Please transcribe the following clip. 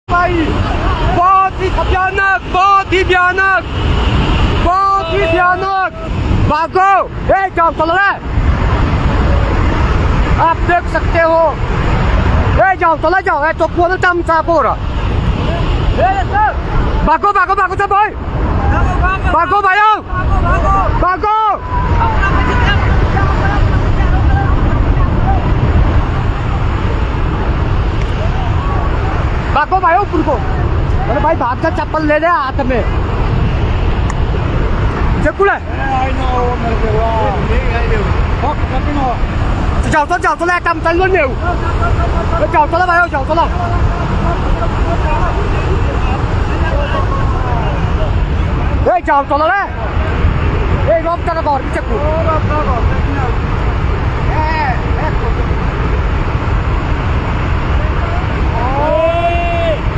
भाई बहुत ही भयानक, बहुत ही भयानक, बहुत ही भयानक। भागो, ए जाओ चलो रे, आप देख सकते हो। ए जाओ चला जाओ, ए तो पूरा दम साफ हो रहा। भागो भागो भागो सब भाई, भागो भाइयों, भागो। भागो भाइयों ऊपर को। अरे भाई भाग जा, चप्पल ले ले हाथ में। चक्कू है। जाओ तो ले काम चल लो न्यू। जाओ तो भाइयों, जाओ तो। ए जाओ तो ले। ए रोक तक और चक्कू। ए